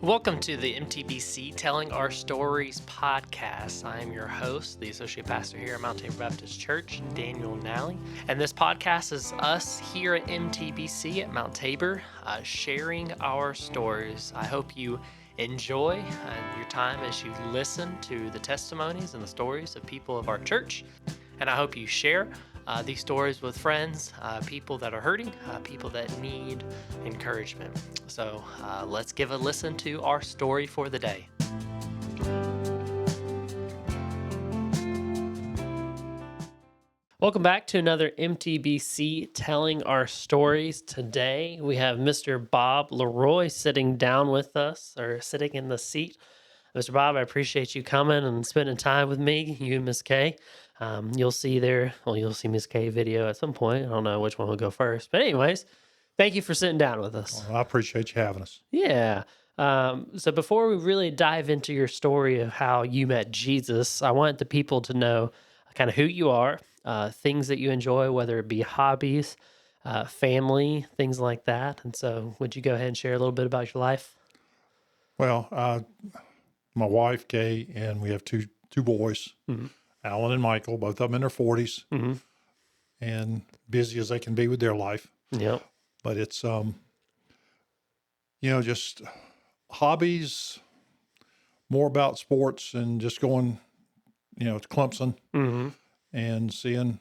Welcome to the MTBC Telling Our Stories podcast. I am your host, the Associate Pastor here at Mount Tabor Baptist Church, Daniel Nally. And this podcast is us here at MTBC at Mount Tabor sharing our stories. I hope you enjoy your time as you listen to the testimonies and the stories of people of our church. And I hope you share these stories with friends, people that are hurting, people that need encouragement. So let's give a listen to our story for the day. Welcome back to another MTBC Telling Our Stories. Today we have Mr. Bob LeRoy sitting down with us, or sitting in the seat. Mr. Bob, I appreciate you coming and spending time with me, you and Miss Kay. You'll see Miss Kay video at some point. I don't know which one will go first. But anyways, thank you for sitting down with us. Well, I appreciate you having us. Yeah. So before we really dive into your story of how you met Jesus, I want the people to know kind of who you are, things that you enjoy, whether it be hobbies, family, things like that. And so would you go ahead and share a little bit about your life? Well, my wife, Kay, and we have two boys, Mm-hmm. Alan and Michael, both of them in their 40s, Mm-hmm. and busy as they can be with their life. Yep. But it's, just hobbies, more about sports and just going, to Clemson Mm-hmm. and seeing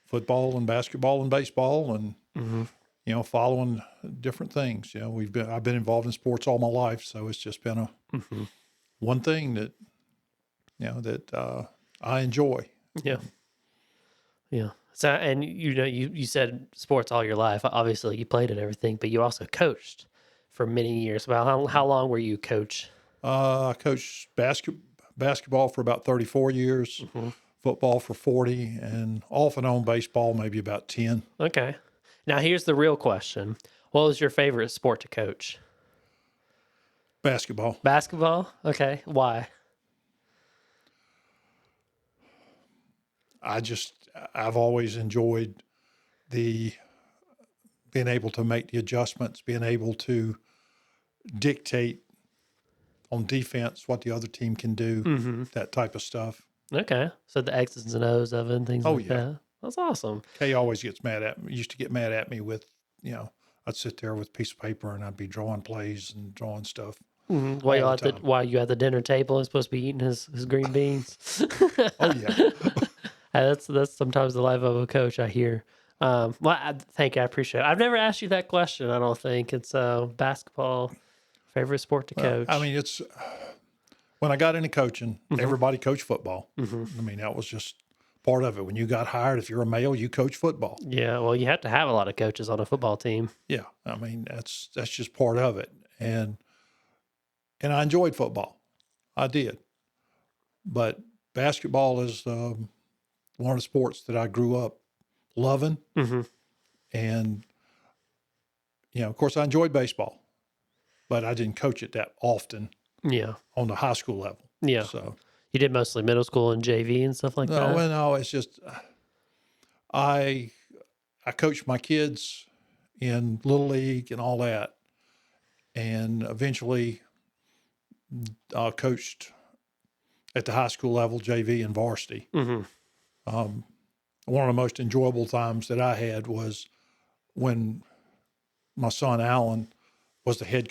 football and basketball and baseball and, Mm-hmm. Following different things. I've been involved in sports all my life. So it's just been Mm-hmm. one thing that, I enjoy. Yeah. Yeah. So, and you said sports all your life. Obviously, you played at everything, but you also coached for many years. Well, how long were you coach? I coached basketball for about 34 years, Mm-hmm. football for 40, and off and on baseball maybe about 10. Okay. Now, here's the real question. What was your favorite sport to coach? Basketball. Basketball? Okay. Why? I've always enjoyed the being able to make the adjustments, being able to dictate on defense what the other team can do, Mm-hmm. that type of stuff. Okay. So the X's and O's of it and things Oh, like yeah. that. That's awesome. Kay always used to get mad at me with, I'd sit there with a piece of paper and I'd be drawing plays and drawing stuff. Mm-hmm. All the time. While you at the dinner table and supposed to be eating his green beans. Oh, yeah. That's sometimes the life of a coach, I hear. Thank you. I appreciate it. I've never asked you that question. I don't think it's basketball favorite sport to coach. I mean, it's when I got into coaching, everybody coached football. Mm-hmm. I mean, that was just part of it. When you got hired, if you're a male, you coach football. Yeah, well, you have to have a lot of coaches on a football team. Yeah, I mean, that's just part of it. And I enjoyed football. I did. But basketball is one of the sports that I grew up loving. Mm-hmm. And, of course, I enjoyed baseball, but I didn't coach it that often Yeah, on the high school level. yeah. So, You did mostly middle school and JV and stuff like that. no, it's just I coached my kids in Little League and all that, and eventually coached at the high school level, JV and varsity. Mm-hmm. One of the most enjoyable times that I had was when my son Alan was the head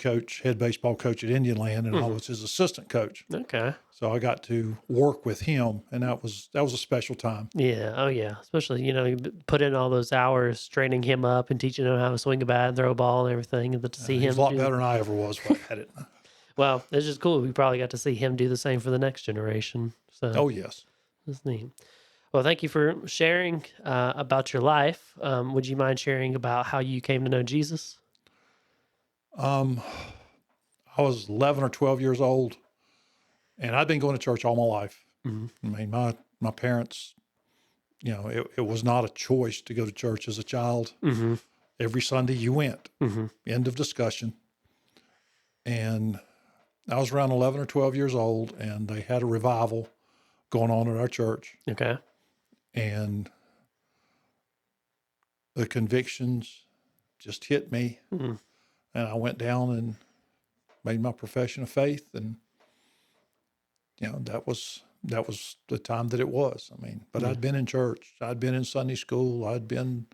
baseball coach at Indian Land, and I was his assistant coach. Okay. So I got to work with him, and that was a special time. Yeah. Oh, yeah. Especially, you put in all those hours training him up and teaching him how to swing a bat and throw a ball and everything. And to see him He's a lot better than I ever was at it. Well, it's just cool. We probably got to see him do the same for the next generation. So Oh, yes. that's neat. Well, thank you for sharing about your life. Would you mind sharing about how you came to know Jesus? I was 11 or 12 years old, and I'd been going to church all my life. Mm-hmm. I mean, my parents, it was not a choice to go to church as a child. Mm-hmm. Every Sunday you went. Mm-hmm. End of discussion. And I was around 11 or 12 years old, and they had a revival going on at our church. Okay. And the convictions just hit me. Mm-hmm. And I went down and made my profession of faith, and that was the time that it was. I mean, but I'd been in church, I'd been in Sunday school, I'd been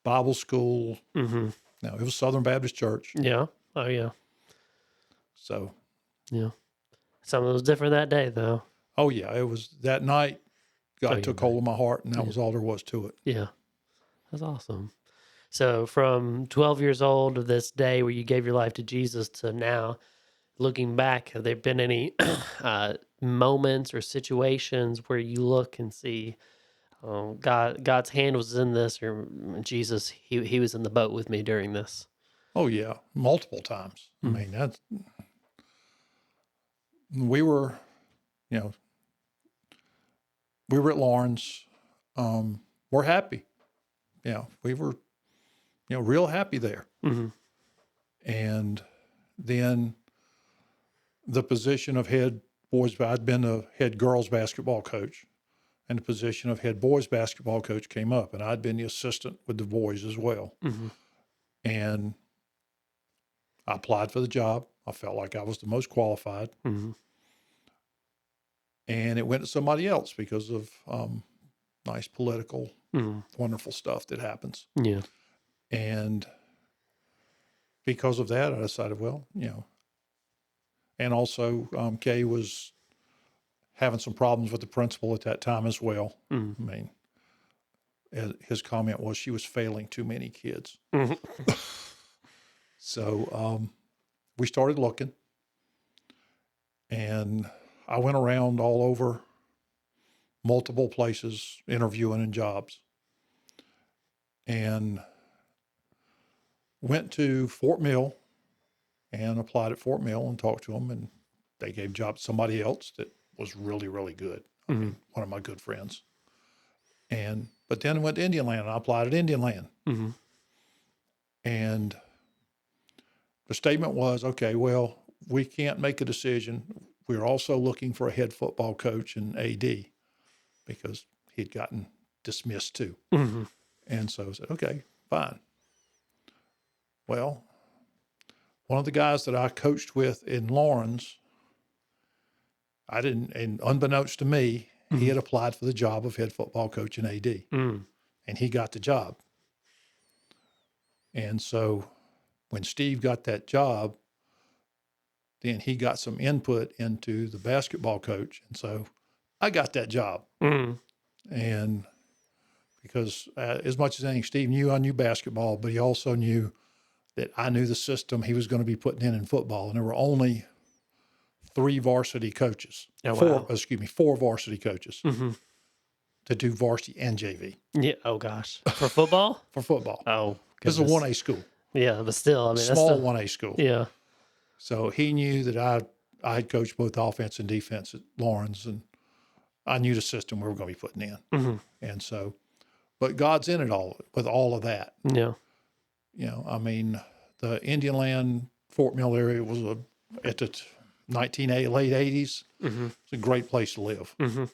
Bible school. Mm-hmm. Now it was Southern Baptist Church, Yeah. Oh, yeah. so Yeah. Something was different that day, though. oh yeah, it was that night. Oh, God you're took right. hold of my heart, and that was all there was to it. Yeah. That's awesome. So from 12 years old to this day where you gave your life to Jesus to now, looking back, have there been any moments or situations where you look and see God's hand was in this, or Jesus, he was in the boat with me during this? Oh yeah, multiple times. I Mm. mean, we were, you know, we were at Lawrence. We're happy. We were, real happy there. Mm-hmm. And then the position of head boys, I'd been a head girls basketball coach, and the position of head boys basketball coach came up, and I'd been the assistant with the boys as well. Mm-hmm. And I applied for the job. I felt like I was the most qualified, Mm-hmm. and it went to somebody else because of nice political, Mm-hmm. wonderful stuff that happens. Yeah. And because of that, I decided, well, and also Kay was having some problems with the principal at that time as well. Mm-hmm. I mean, his comment was she was failing too many kids. Mm-hmm. So we started looking, and I went around all over multiple places interviewing in jobs, and went to Fort Mill and applied at Fort Mill and talked to them, and they gave job to somebody else that was really, really good. I mean, one of my good friends. But then I went to Indian Land, and I applied at Indian Land. Mm-hmm. And the statement was, okay, well, we can't make a decision. We're also looking for a head football coach and AD because he'd gotten dismissed too. Mm-hmm. And so I said, okay, fine. Well, one of the guys that I coached with in Lawrence, and unbeknownst to me, he had applied for the job of head football coach and AD, Mm-hmm. and he got the job. And so when Steve got that job, then he got some input into the basketball coach. And so I got that job. Mm-hmm. And because as much as anything, Steve knew I knew basketball, but he also knew that I knew the system he was going to be putting in football. And there were only 3 varsity coaches. Oh, wow. Four varsity coaches Mm-hmm. to do varsity and JV. Yeah. Oh, gosh. For football? For football. Oh, This is a goodness. 1A school. Yeah, but still, I mean, that's Small still, 1A school. yeah. So he knew that I had coached both offense and defense at Lawrence, and I knew the system we were going to be putting in. Mm-hmm. And so, but God's in it all with all of that. Yeah. I mean, the Indian Land, Fort Mill area was at the late 80s. Mm-hmm. It's a great place to live. Mm-hmm.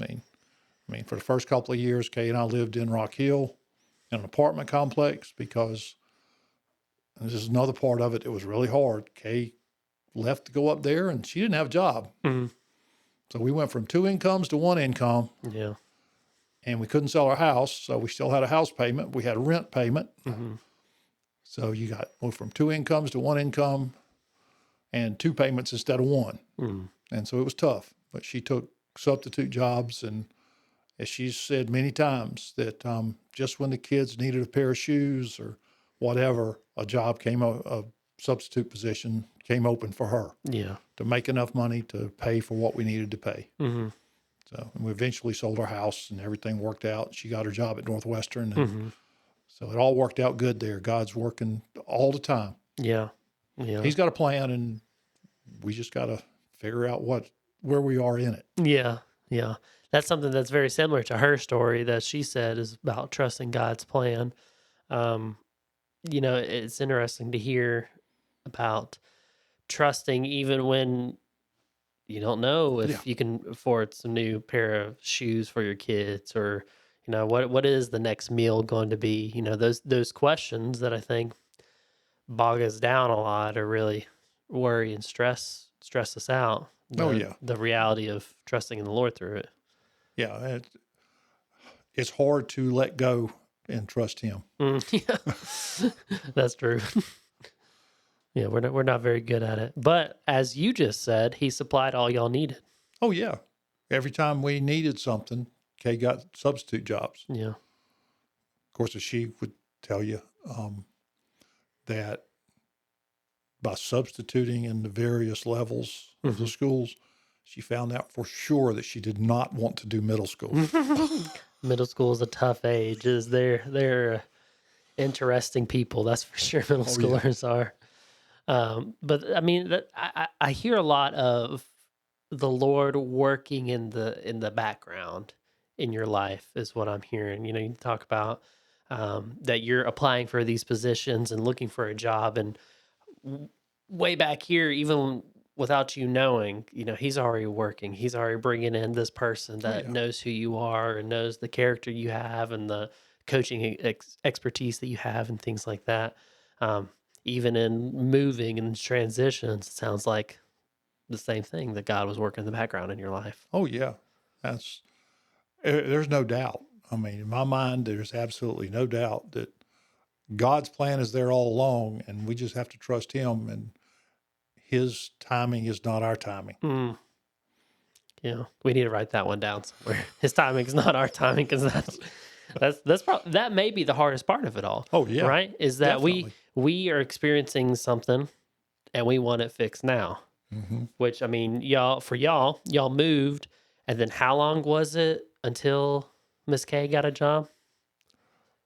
I mean, for the first couple of years, Kay and I lived in Rock Hill in an apartment complex because, and this is another part of it that was really hard. Kay left to go up there, and she didn't have a job. Mm-hmm. So we went from 2 incomes to 1 income, Yeah. and we couldn't sell our house, so we still had a house payment. We had a rent went So you went from 2 incomes to 1 income and 2 payments instead of 1. Mm-hmm. And so it was tough, but she took substitute jobs. And as she's said many times, that just when the kids needed a pair of shoes or whatever, a substitute position came open for her Yeah. to make enough money to pay for what we needed to pay. Mm-hmm. So and we eventually sold our house, and everything worked out. She got her job at Northwestern, and Mm-hmm. so it all worked out good there. God's working all the time. Yeah. Yeah. He's got a plan, and we just got to figure out where we are in it. Yeah. Yeah. That's something that's very similar to her story that she said is about trusting God's plan. It's interesting to hear about trusting even when you don't know if you can afford some new pair of shoes for your kids, or what is the next meal going to be. Those questions that I think bog us down a lot are really worry and stress us out. Oh, yeah. The reality of trusting in the Lord through it. Yeah. It's hard to let go and trust him. Yeah, that's true. Yeah, we're not very good at it. But as you just said, he supplied all y'all needed. Oh, yeah. Every time we needed something, Kay got substitute jobs. Yeah. Of course, as she would tell you, that by substituting in the various levels of the schools, she found out for sure that she did not want to do middle school. Middle school is a tough age. They're interesting people, that's for sure. Middle schoolers are. But I mean, I hear a lot of the Lord working in the background in your life is what I'm hearing. You talk about that you're applying for these positions and looking for a job, and way back here, even without you knowing, he's already working. He's already bringing in this person that knows who you are and knows the character you have and the coaching expertise that you have and things like that. Even in moving and transitions, it sounds like the same thing, that God was working in the background in your life. Oh, yeah. There's no doubt. I mean, in my mind, there's absolutely no doubt that God's plan is there all along, and we just have to trust him, and his timing is not our timing. Yeah, we need to write that one down somewhere. His timing is not our timing, because that's probably, that may be the hardest part of it all. Oh, yeah. Right? Is that Definitely. we are experiencing something and we want it fixed now. Which, I mean, y'all moved, and then how long was it until Miss K got a job?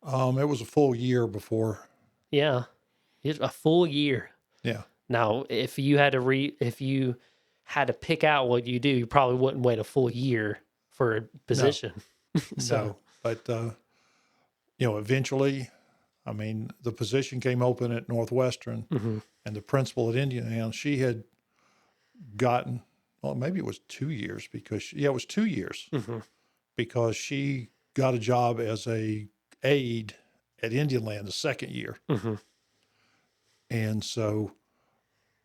It was a full year before. Yeah, a full year. Yeah. Now, if you had to pick out what you do, you probably wouldn't wait a full year for a position. No, but eventually, I mean, the position came open at Northwestern, and the principal at Indiana, she had gotten, well, maybe it was 2 years it was 2 years because she got a job as a aide at Indian Land the second year. And so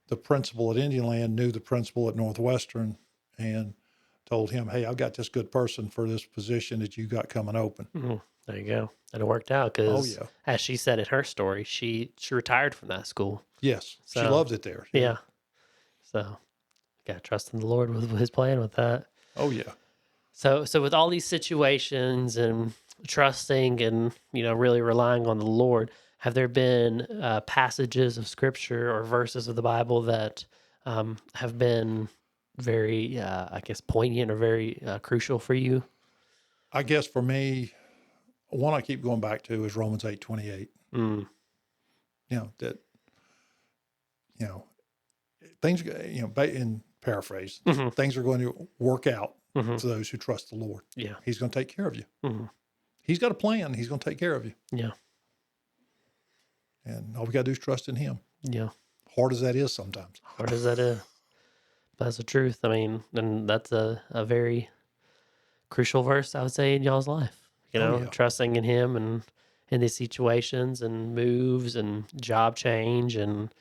the principal at Indian Land knew the principal at Northwestern and told him, hey, I've got this good person for this position that you got coming open. There you go. And it worked out because, as she said in her story, she retired from that school. Yes, So, she loved it there. Yeah. So, got to trust in the Lord with his plan with that. Oh, yeah. So with all these situations and trusting and, really relying on the Lord, have there been passages of Scripture or verses of the Bible that have been very, I guess, poignant or very crucial for you? I guess for me, one I keep going back to is Romans 8:28. That, things, in paraphrase, things are going to work out for those who trust the Lord. Yeah. He's going to take care of you. He's got a plan. He's going to take care of you. Yeah. And all we got to do is trust in him. Yeah. Hard as that is sometimes. Hard as that is. That's the truth. I mean, and that's a very crucial verse, I would say, in y'all's life. Trusting in him and in these situations and moves and job change and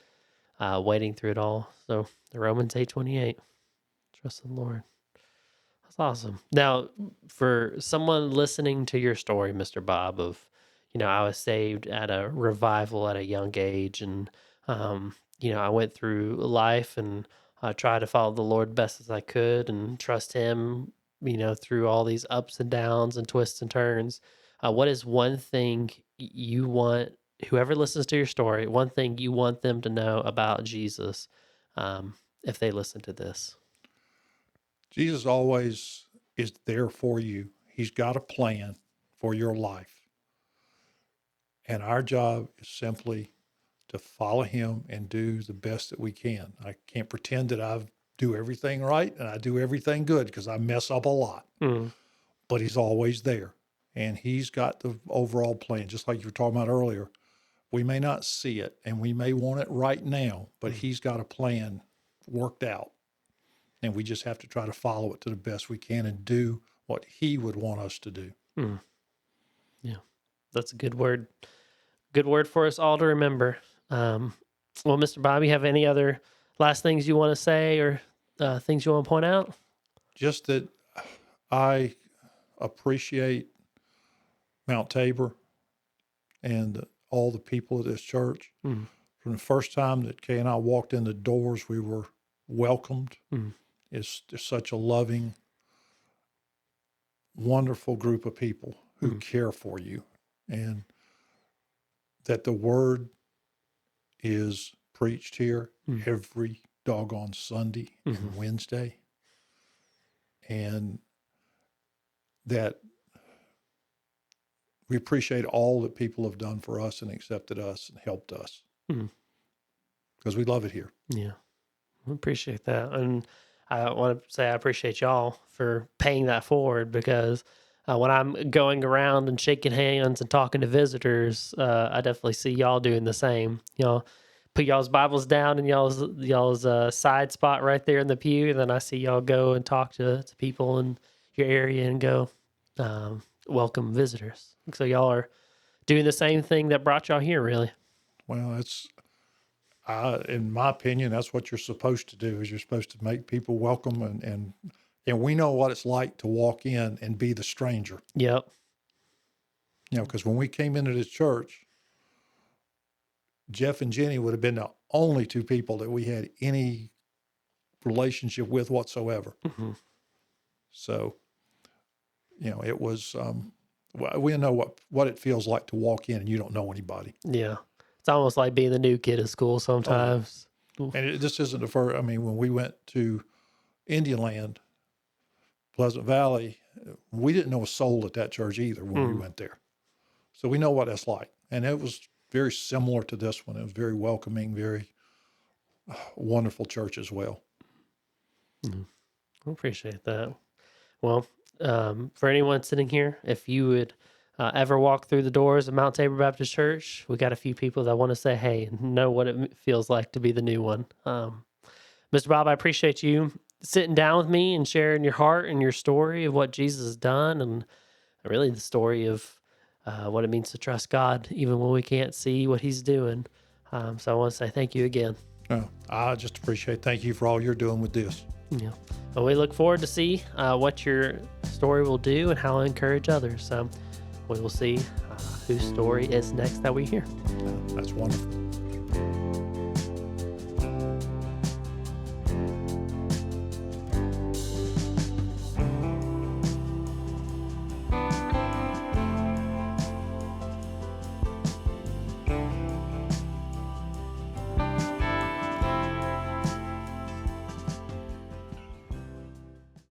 waiting through it all. So the Romans 8:28, trust in the Lord. That's awesome. Now, for someone listening to your story, Mr. Bob, of, I was saved at a revival at a young age, and, I went through life and tried to follow the Lord best as I could and trust him, through all these ups and downs and twists and turns. What is one thing you want, whoever listens to your story, one thing you want them to know about Jesus if they listen to this? Jesus always is there for you. He's got a plan for your life. And our job is simply to follow him and do the best that we can. I can't pretend that I do everything right and I do everything good, because I mess up a lot. But he's always there. And he's got the overall plan, just like you were talking about earlier. We may not see it and we may want it right now, but he's got a plan worked out. And we just have to try to follow it to the best we can and do what he would want us to do. Yeah, that's a good word. Good word for us all to remember. Well, Mr. Bob, you have any other last things you want to say or things you want to point out? Just that I appreciate Mount Tabor and all the people of this church. Mm. From the first time that Kay and I walked in the doors, we were welcomed. Mm. It's such a loving, wonderful group of people who care for you, and that the word is preached here every doggone Sunday and Wednesday, and that we appreciate all that people have done for us and accepted us and helped us because we love it here. Yeah, I appreciate that. And I want to say I appreciate y'all for paying that forward, because when I'm going around and shaking hands and talking to visitors, I definitely see y'all doing the same. Put y'all's Bibles down in y'all's side spot right there in the pew, and then I see y'all go and talk to people in your area and go welcome visitors. So y'all are doing the same thing that brought y'all here, really. Well, in my opinion, that's what you're supposed to do. Is you're supposed to make people welcome, and we know what it's like to walk in and be the stranger. Yep. Because when we came into this church, Jeff and Jenny would have been the only two people that we had any relationship with whatsoever. So, it was, we know what it feels like to walk in and you don't know anybody. Yeah. It's almost like being the new kid at school sometimes. And this isn't the first. I mean, when we went to Indian Land, Pleasant Valley, we didn't know a soul at that church either when we went there. So we know what that's like. And it was very similar to this one. It was very welcoming, very wonderful church as well. I appreciate that. Well, for anyone sitting here, if you would ever walk through the doors of Mount Tabor Baptist Church, we got a few people that want to say hey and know what it feels like to be the new one. Mr. Bob, I appreciate you sitting down with me and sharing your heart and your story of what Jesus has done, and really the story of what it means to trust God even when we can't see what he's doing. So I want to say thank you again. I just appreciate, thank you for all you're doing with this. Yeah. Well, we look forward to see what your story will do and how it encourage others. So we will see whose story is next that we hear. That's wonderful.